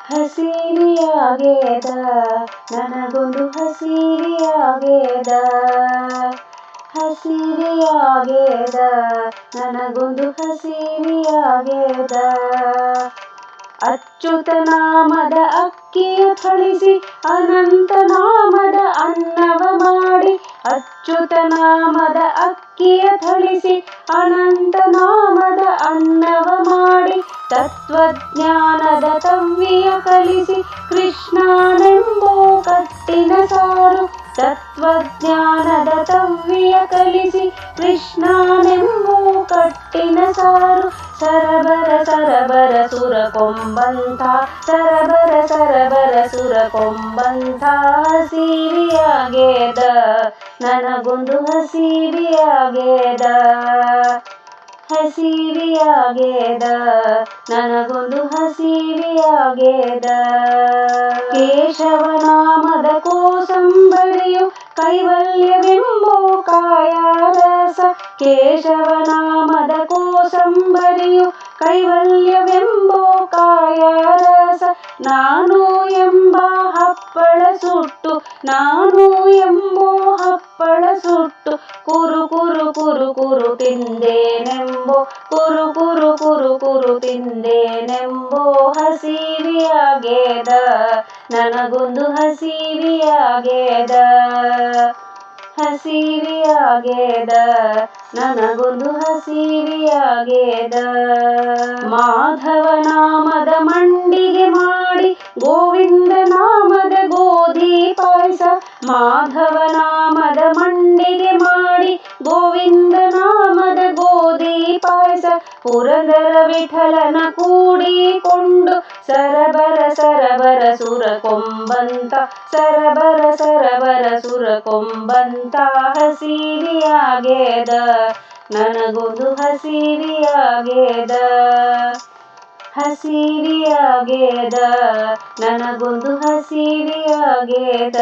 ಹಸಿವಿಯಾಗೇದ ನನಗೊಂದು ಹಸಿವಿಯಾಗೇದ ಹಸಿವಿಯಾಗೇದ ನನಗೊಂದು ಹಸಿವಿಯಾಗೇದ ಅಚ್ಯುತ ನಾಮದ ಅಕ್ಕಿಯ ಥಳಿಸಿ ಅನಂತ ನಾಮದ ಅನ್ನವ ಮಾಡಿ ಅಚ್ಯುತ ನಾಮದ ಅಕ್ಕಿಯ ಥಳಿಸಿ ಅನಂತ ನಾಮದ ಅನ್ನವ ಮಾಡಿ ತತ್ವಜ್ಞಾನದ ತವ್ವಿಯ ಕಲಿಸಿ ಕೃಷ್ಣನೆಂಬೋ ಕಟ್ಟಿನ ಸಾರು ತತ್ವಜ್ಞಾನದ ತವ್ವಿಯ ಕಲಿಸಿ ಕೃಷ್ಣನೆಂಬೋ ಕಟ್ಟಿನ ಸಾರು ಸರಬರ ಸರಬರ ಸುರ ಕೊಂಬಂಥ ಸರಬರ ಸರಬರ ಸುರ ಕೊಂಬಂಥ ಹಸಿವಿಯಾಗೇದ ನನಗೊಂದು ಹಸಿವಿಯಾಗೇದ ಹಸಿವಿಯಾಗೇದ ನನಗೊಂದು ಹಸಿವಿಯಾಗೇದ ಕೇಶವನಾಮದ ಕೋಸಂಬರಿಯು ಕೈವಲ್ಯವೆಂಬೋ ಕಾಯರಸ ಕೇಶವನಾಮದ ಕೋಸಂಬರಿಯು ಕೈವಲ್ಯವೆಂಬೋ ಕಾಯರಸ ನಾನು ಎಂಬ ಹಪ್ಪಳ ಸುಟ್ಟು ನಾನು ಎಂಬೋ ಹಪ್ಪಳ ಸುಟ್ಟು ಕುರು ಕುರು ಕುರು ಕುರು ತಿಂದೇನೆಂಬೋ ಕುರು ಕುರು ಕುರು ಕುರು ತಿಂದೇನೆಂಬೋ ಹಸಿವಿಯಾಗೇದ ನನಗೊಂದು ಹಸಿವಿಯಾಗೇದ ಹಸಿವಿಯಾಗೇದ ನನಗೊಂದು ಹಸಿವಿಯಾಗೇದ ಮಾಧವ ನಾಮದ ಮಂಡಿಗೆ ಮಾಡಿ ಗೋವಿಂದ ನಾಮದ ಗೋಧಿ ಪಾಯಸ ಮಾಧವ ನಾಮದ ಮಂಡಿಗೆ ಮಾಡಿ ಗೋವಿಂದ ನಾಮದ ಗೋಧಿ ಪಾಯಸ ಪುರಂದರ ವಿಠಲನ ಕೂಡಿಕೊಂಡು ಸರಬರ ಸರಬರ ಸುರ ಕೊಂಬಂತ ಸರಬರ ಸರಬರ ಸುರ ಕೊಂಬಂತ ಹಸಿವಿಯಾಗೇದ ನನಗೊಂದು ಹಸಿವಿಯಾಗೇದ ಹಸಿವಿಯಾಗೇದ ನನಗೊಂದು ಹಸಿವಿಯಾಗೇದ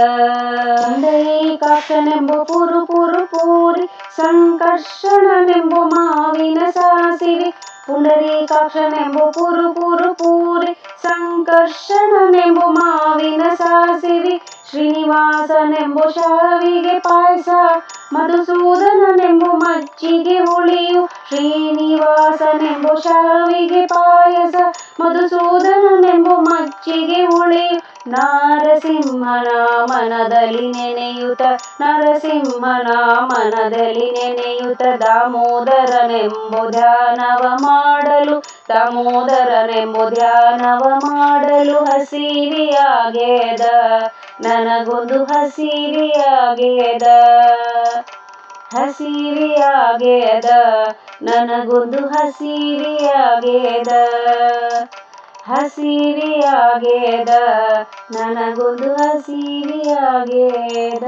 ಪುಂಡರೀಕಾಕ್ಷನೆಂಬೋ ಪುರು ಪುರು ಪೂರಿ ಸಂಕರ್ಷಣನೆಂಬೋ ಮಾವಿನ ಸಾಸಿವೆ ಪುಂಡರೀಕಾಕ್ಷನೆಂಬೋ ಪುರು ಪುರು ಪೂರಿ ಸಂಕರ್ಷಣನೆಂಬೋ ಮಾವಿನ ಸಾಸಿವೆ ಶ್ರೀನಿವಾಸನೆಂಬೋ ಶಾವಿಗೆ ಪಾಯಸ ಮಧುಸೂದನನೆಂಬೋ ಮಜ್ಜಿಗೆ ಹುಳಿಯು ಶ್ರೀನಿವಾಸನೆಂಬೋ ಶಾವಿಗೆ ಪಾಯಸ ಮಧುಸೂದನನೆಂಬೋ ಮಜ್ಜಿಗೆ ಹುಳಿಯು ನರಸಿಂಹನ ಮನದಲ್ಲಿ ನೆನೆಯುತ ನರಸಿಂಹನ ಮನದಲ್ಲಿ ನೆನೆಯುತ ದಾಮೋದರನೆಂಬೋ ಧ್ಯಾನವ ಮಾಡಲು ದಾಮೋದರನೆಂಬೋ ಧ್ಯಾನವ ಮಾಡಲು ಹಸಿವಿಯಾಗೇದ ನನಗೊಂದು ಹಸಿವಿಯಾಗೇದ ಹಸಿವಿಯಾಗೇದ ನನಗೊಂದು ಹಸಿವಿಯಾಗೇದ ಹಸಿವಿಯಾಗೇದ ನನಗೊಂದು ಹಸಿವಿಯಾಗೇದ